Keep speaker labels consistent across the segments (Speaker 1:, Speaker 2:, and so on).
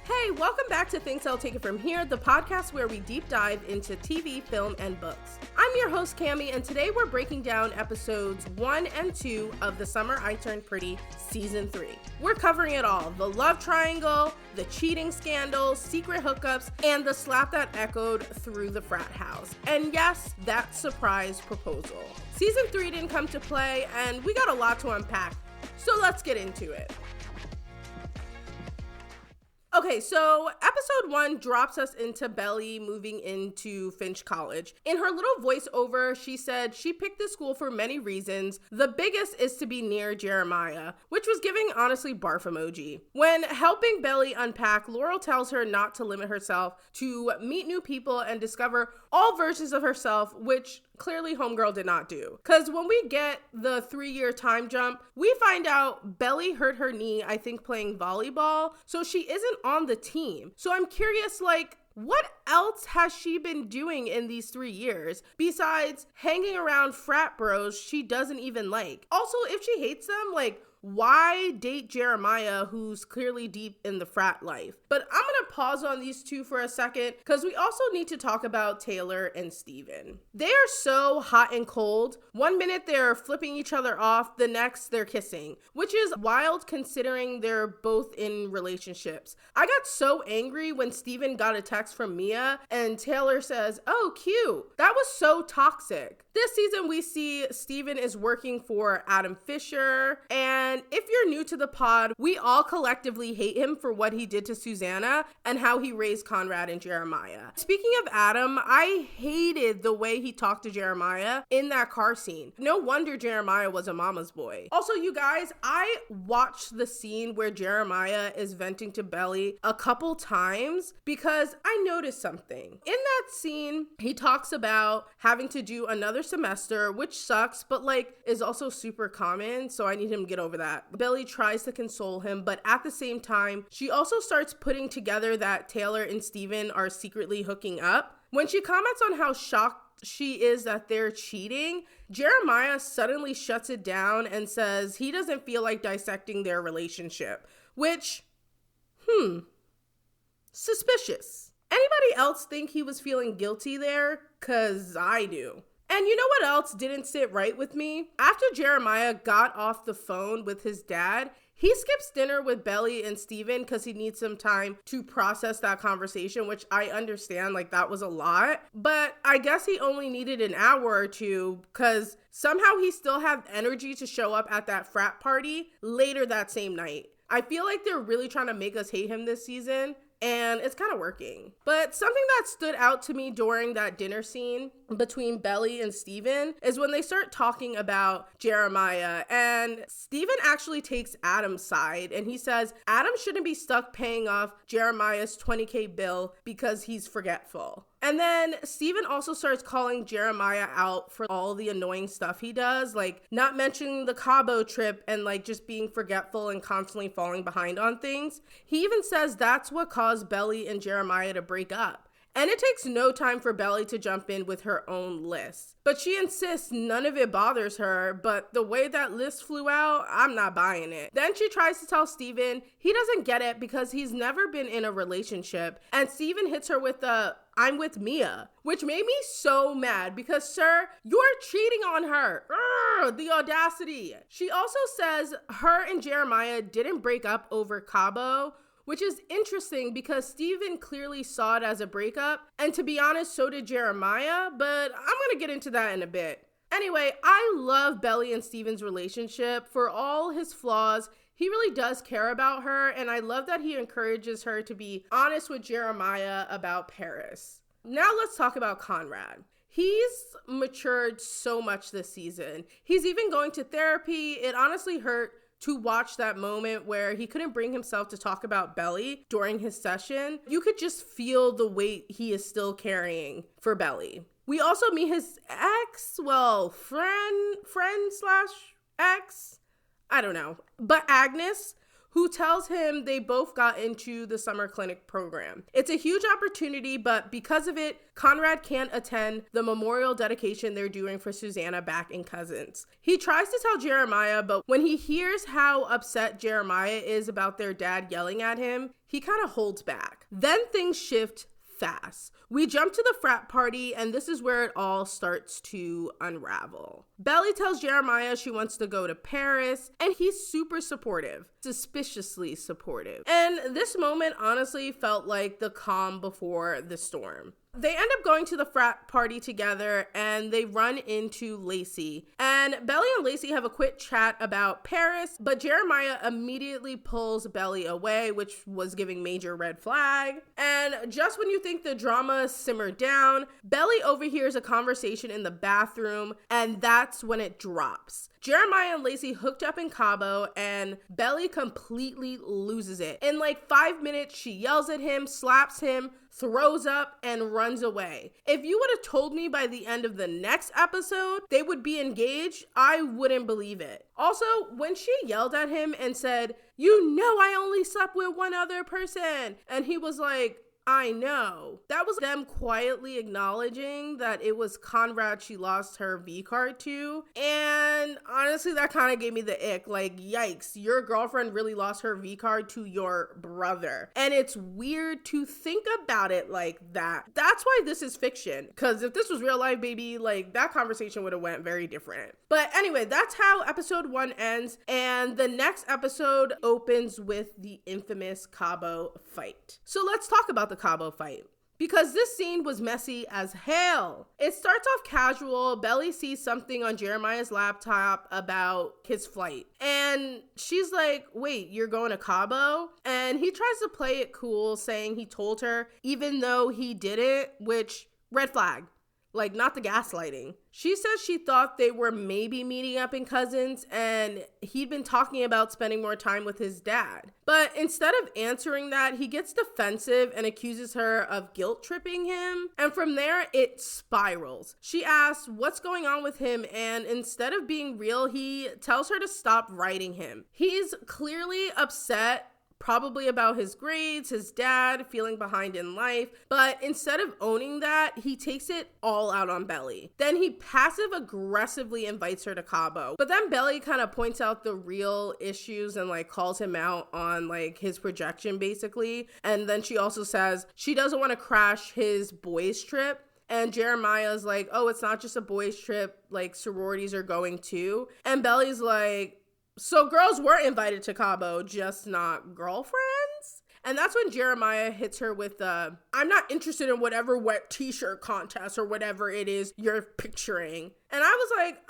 Speaker 1: Hey, welcome back to Things I'll Take It From Here, the podcast where we deep dive into TV, film, and books. I'm your host, Cammie, and today we're breaking down episodes 1 and 2 of The Summer I Turned Pretty, Season 3. We're covering it all: the love triangle, the cheating scandal, secret hookups, and the slap that echoed through the frat house. And yes, that surprise proposal. Season 3 didn't come to play, and we got a lot to unpack, so let's get into it. Okay, so episode 1 drops us into Belly moving into Finch College. In her little voiceover, she said she picked this school for many reasons. The biggest is to be near Jeremiah, which was giving honestly barf emoji. When helping Belly unpack, Laurel tells her not to limit herself, to meet new people and discover all versions of herself, which clearly Homegirl did not do. Because when we get the 3-year time jump, we find out Belly hurt her knee, I think playing volleyball, so she isn't on the team. So I'm curious, what else has she been doing in these 3 years besides hanging around frat bros she doesn't even like? Also, if she hates them, why date Jeremiah, who's clearly deep in the frat life? But I'm gonna pause on these two for a second because we also need to talk about Taylor and Steven. They are so hot and cold. One minute they're flipping each other off, the next they're kissing, which is wild considering they're both in relationships. I got so angry when Steven got a text from Mia and Taylor says, "Oh, cute." That was so toxic. This season we see Steven is working for Adam Fisher, and if you're new to the pod, we all collectively hate him for what he did to Susanna and how he raised Conrad and Jeremiah. Speaking of Adam, I hated the way he talked to Jeremiah in that car scene. No wonder Jeremiah was a mama's boy. Also, you guys, I watched the scene where Jeremiah is venting to Belly a couple times because I noticed something. In that scene, he talks about having to do another semester, which sucks, but is also super common, so I need him to get over that. Belly tries to console him, but at the same time, she also starts putting together that Taylor and Steven are secretly hooking up. When she comments on how shocked she is that they're cheating, Jeremiah suddenly shuts it down and says he doesn't feel like dissecting their relationship, which, suspicious. Anybody else think he was feeling guilty there? 'Cause I do. And you know what else didn't sit right with me? After Jeremiah got off the phone with his dad, he skips dinner with Belly and Steven because he needs some time to process that conversation, which I understand, that was a lot. But I guess he only needed an hour or two because somehow he still had energy to show up at that frat party later that same night. I feel like they're really trying to make us hate him this season, and it's kind of working. But something that stood out to me during that dinner scene between Belly and Steven is when they start talking about Jeremiah, and Steven actually takes Adam's side and he says Adam shouldn't be stuck paying off Jeremiah's $20,000 bill because he's forgetful. And then Steven also starts calling Jeremiah out for all the annoying stuff he does, not mentioning the Cabo trip and just being forgetful and constantly falling behind on things. He even says that's what caused Belly and Jeremiah to break up. And it takes no time for Belly to jump in with her own list. But she insists none of it bothers her, but the way that list flew out, I'm not buying it. Then she tries to tell Steven he doesn't get it because he's never been in a relationship, and Steven hits her with the "I'm with Mia," which made me so mad because, sir, you're cheating on her. Urgh, the audacity. She also says her and Jeremiah didn't break up over Cabo, which is interesting because Steven clearly saw it as a breakup, and to be honest, so did Jeremiah, but I'm gonna get into that in a bit. Anyway, I love Belly and Steven's relationship. For all his flaws, he really does care about her, and I love that he encourages her to be honest with Jeremiah about Paris. Now let's talk about Conrad. He's matured so much this season. He's even going to therapy. It honestly hurt to watch that moment where he couldn't bring himself to talk about Belly during his session. You could just feel the weight he is still carrying for Belly. We also meet his friend/ex, I don't know, but Agnes, who tells him they both got into the summer clinic program. It's a huge opportunity, but because of it, Conrad can't attend the memorial dedication they're doing for Susanna back in Cousins. He tries to tell Jeremiah, but when he hears how upset Jeremiah is about their dad yelling at him, he kind of holds back. Then things shift fast. We jump to the frat party, and this is where it all starts to unravel. Belly tells Jeremiah she wants to go to Paris, and he's super supportive, suspiciously supportive. And this moment honestly felt like the calm before the storm. They end up going to the frat party together, and they run into Lacey. And Belly and Lacey have a quick chat about Paris, but Jeremiah immediately pulls Belly away, which was giving major red flag. And just when you think the drama simmered down, Belly overhears a conversation in the bathroom, and that's when it drops. Jeremiah and Lacey hooked up in Cabo, and Belly completely loses it. In like 5 minutes, she yells at him, slaps him, throws up, and runs away. If you would have told me by the end of the next episode they would be engaged, I wouldn't believe it. Also, when she yelled at him and said, "You know I only slept with one other person," and he was like, "I know," that was them quietly acknowledging that it was Conrad she lost her V card to. And honestly, that kind of gave me the ick. Like, yikes, your girlfriend really lost her V card to your brother. And it's weird to think about it like that. That's why this is fiction. Because if this was real life, baby, like that conversation would have went very different. But anyway, that's how episode 1 ends. And the next episode opens with the infamous Cabo fight. So let's talk about the Cabo fight, because this scene was messy as hell. It starts off casual. Belly sees something on Jeremiah's laptop about his flight, and she's like, "Wait, you're going to Cabo?" And he tries to play it cool, saying he told her, even though he didn't, which, red flag. Like, not the gaslighting. She says she thought they were maybe meeting up in Cousins, and he'd been talking about spending more time with his dad. But instead of answering that, he gets defensive and accuses her of guilt tripping him. And from there, it spirals. She asks what's going on with him, and instead of being real, he tells her to stop writing him. He's clearly upset, probably about his grades, his dad, feeling behind in life, but instead of owning that, he takes it all out on Belly. Then he passive aggressively invites her to Cabo, but then Belly kind of points out the real issues and like calls him out on like his projection basically. And then she also says she doesn't want to crash his boys trip. And Jeremiah's like, "Oh, it's not just a boys trip, like sororities are going too." And Belly's like, "So girls were invited to Cabo, just not girlfriends?" And that's when Jeremiah hits her with "I'm not interested in whatever wet t-shirt contest or whatever it is you're picturing." And I was like,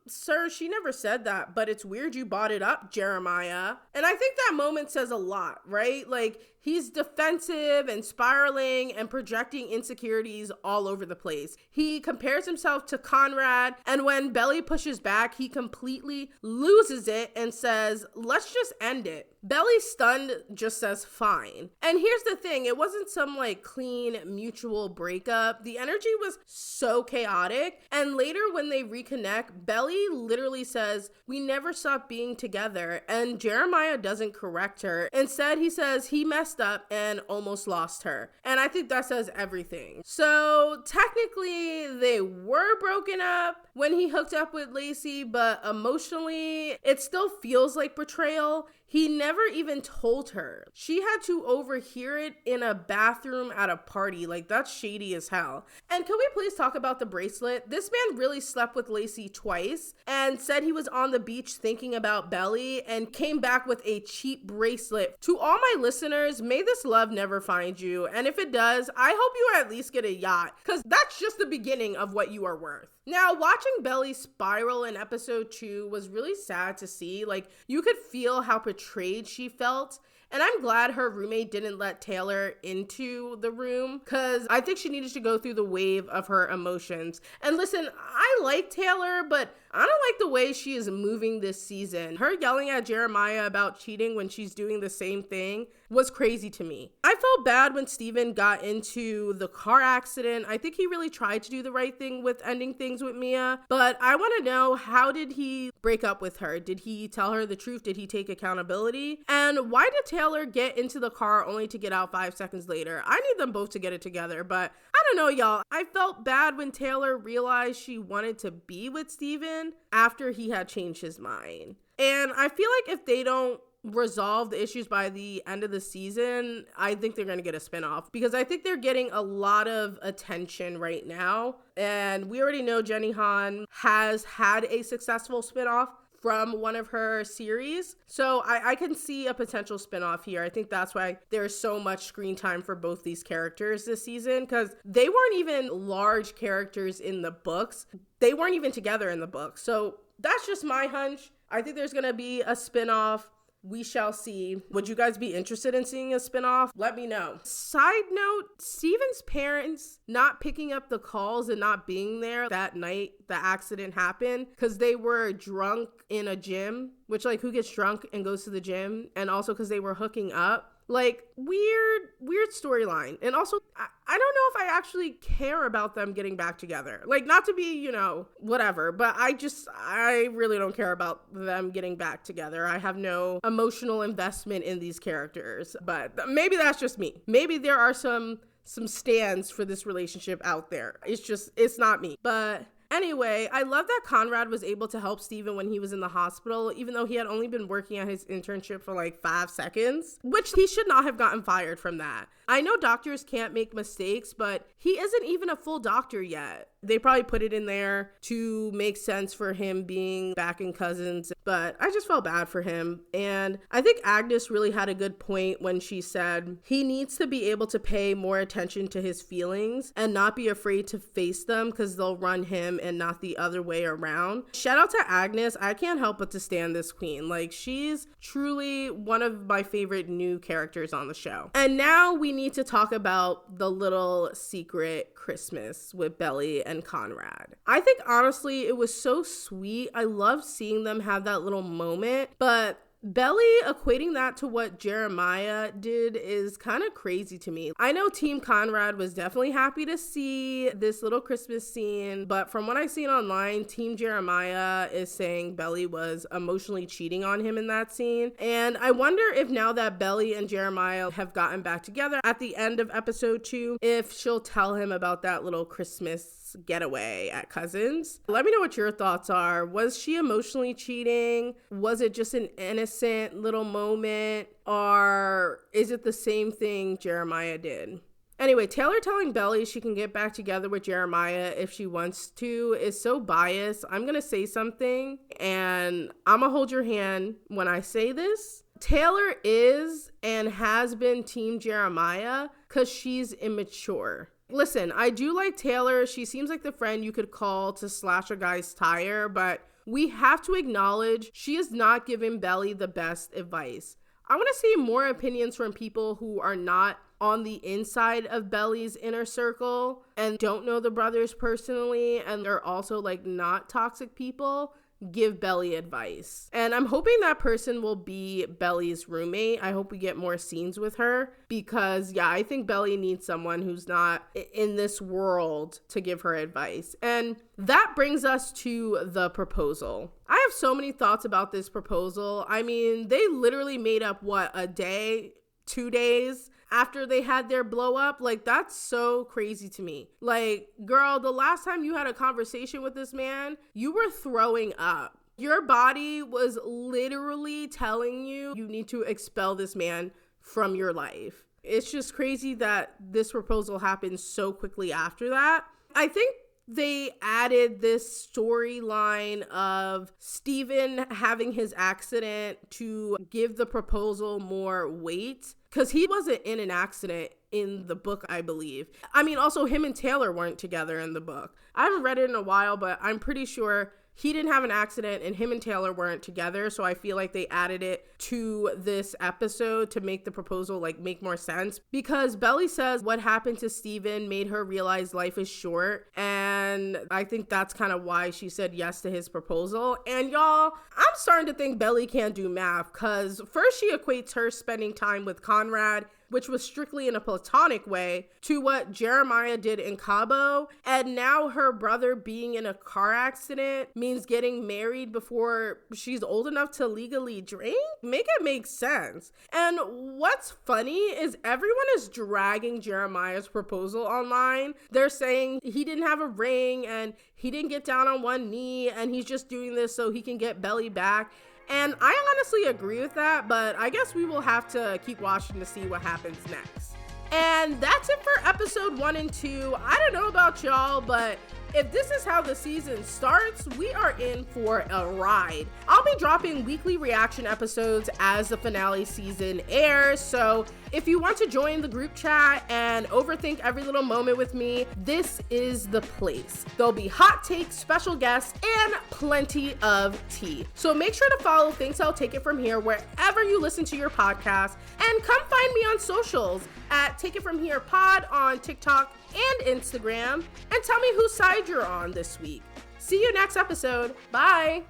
Speaker 1: sir, she never said that, but it's weird you brought it up, Jeremiah. And I think that moment says a lot, right? Like, he's defensive and spiraling and projecting insecurities all over the place. He compares himself to Conrad, and when Belly pushes back, he completely loses it and says, "Let's just end it." Belly, stunned, just says fine. And here's the thing, it wasn't some like clean mutual breakup. The energy was so chaotic, and later when they reconnect, Belly literally says, "We never stopped being together," and Jeremiah doesn't correct her. Instead, he says he messed up and almost lost her. And I think that says everything. So technically they were broken up when he hooked up with Lacey, but emotionally it still feels like betrayal. He never even told her. She had to overhear it in a bathroom at a party. Like, that's shady as hell. And can we please talk about the bracelet? This man really slept with Lacey twice and said he was on the beach thinking about Belly and came back with a cheap bracelet. To all my listeners, may this love never find you. And if it does, I hope you at least get a yacht, because that's just the beginning of what you are worth. Now, watching Belly spiral in episode 2 was really sad to see. Like, you could feel how betrayed she felt. And I'm glad her roommate didn't let Taylor into the room, because I think she needed to go through the wave of her emotions. And listen, I like Taylor, but I don't like the way she is moving this season. Her yelling at Jeremiah about cheating when she's doing the same thing, was crazy to me. I felt bad when Steven got into the car accident. I think he really tried to do the right thing with ending things with Mia, but I want to know, how did he break up with her? Did he tell her the truth? Did he take accountability? And why did Taylor get into the car only to get out 5 seconds later? I need them both to get it together, but I don't know, y'all. I felt bad when Taylor realized she wanted to be with Steven after he had changed his mind. And I feel like if they don't resolve the issues by the end of the season, I think they're going to get a spinoff, because I think they're getting a lot of attention right now. And we already know Jenny Han has had a successful spinoff from one of her series. So I can see a potential spinoff here. I think that's why there's so much screen time for both these characters this season, because they weren't even large characters in the books. They weren't even together in the books. So that's just my hunch. I think there's going to be a spinoff. We shall see. Would you guys be interested in seeing a spinoff? Let me know. Side note, Steven's parents not picking up the calls and not being there that night the accident happened because they were drunk in a gym, which, like, who gets drunk and goes to the gym? And also because they were hooking up. Like, weird storyline. And also, I don't know if I actually care about them getting back together. Like, not to be, whatever, but I really don't care about them getting back together. I have no emotional investment in these characters, but maybe that's just me. Maybe there are some stands for this relationship out there. It's not me. But anyway, I love that Conrad was able to help Steven when he was in the hospital, even though he had only been working at his internship for like 5 seconds, which he should not have gotten fired from that. I know doctors can't make mistakes, but he isn't even a full doctor yet. They probably put it in there to make sense for him being back in Cousins, but I just felt bad for him. And I think Agnes really had a good point when she said he needs to be able to pay more attention to his feelings and not be afraid to face them, because they'll run him and not the other way around. Shout out to Agnes. I can't help but to stand this queen. Like, she's truly one of my favorite new characters on the show. And now we need to talk about the little secret Christmas with Belly and Conrad. I think honestly it was so sweet. I loved seeing them have that little moment, but Belly equating that to what Jeremiah did is kind of crazy to me. I know Team Conrad was definitely happy to see this little Christmas scene, but from what I've seen online, Team Jeremiah is saying Belly was emotionally cheating on him in that scene. And I wonder if now that Belly and Jeremiah have gotten back together at the end of episode 2, if she'll tell him about that little Christmas getaway at Cousins. Let me know what your thoughts are. Was she emotionally cheating? Was it just an innocent little moment? Or is it the same thing Jeremiah did? Anyway, Taylor telling Belly she can get back together with Jeremiah if she wants to is so biased. I'm going to say something and I'm going to hold your hand when I say this. Taylor is and has been Team Jeremiah because she's immature. Listen, I do like Taylor. She seems like the friend you could call to slash a guy's tire, but we have to acknowledge she is not giving Belly the best advice. I want to see more opinions from people who are not on the inside of Belly's inner circle and don't know the brothers personally, and they're also like not toxic people. Give Belly advice. And I'm hoping that person will be Belly's roommate. I hope we get more scenes with her because, I think Belly needs someone who's not in this world to give her advice. And that brings us to the proposal. I have so many thoughts about this proposal. I mean, they literally made up, a day, 2 days after they had their blow up. Like, that's so crazy to me. Like, girl, the last time you had a conversation with this man, you were throwing up. Your body was literally telling you need to expel this man from your life. It's just crazy that this proposal happened so quickly after that. I think they added this storyline of Steven having his accident to give the proposal more weight, because he wasn't in an accident in the book, I believe. I mean, also him and Taylor weren't together in the book. I haven't read it in a while, but I'm pretty sure he didn't have an accident and him and Taylor weren't together. So I feel like they added it to this episode to make the proposal make more sense, because Belly says what happened to Steven made her realize life is short. And and I think that's kind of why she said yes to his proposal. And y'all, I'm starting to think Belly can't do math, because first she equates her spending time with Conrad, which was strictly in a platonic way, to what Jeremiah did in Cabo. And now her brother being in a car accident means getting married before she's old enough to legally drink? Make it make sense. And what's funny is everyone is dragging Jeremiah's proposal online. They're saying he didn't have a ring and he didn't get down on one knee and he's just doing this so he can get Belly back. And I honestly agree with that, but I guess we will have to keep watching to see what happens next. And that's it for episode 1 and 2. I don't know about y'all, but if this is how the season starts, we are in for a ride. I'll be dropping weekly reaction episodes as the finale season airs, so if you want to join the group chat and overthink every little moment with me, this is the place. There'll be hot takes, special guests, and plenty of tea. So make sure to follow Thanks I'll Take It From Here wherever you listen to your podcast, and come find me on socials at Take It From Here Pod on TikTok and Instagram, and tell me whose side you're on this week. See you next episode. Bye.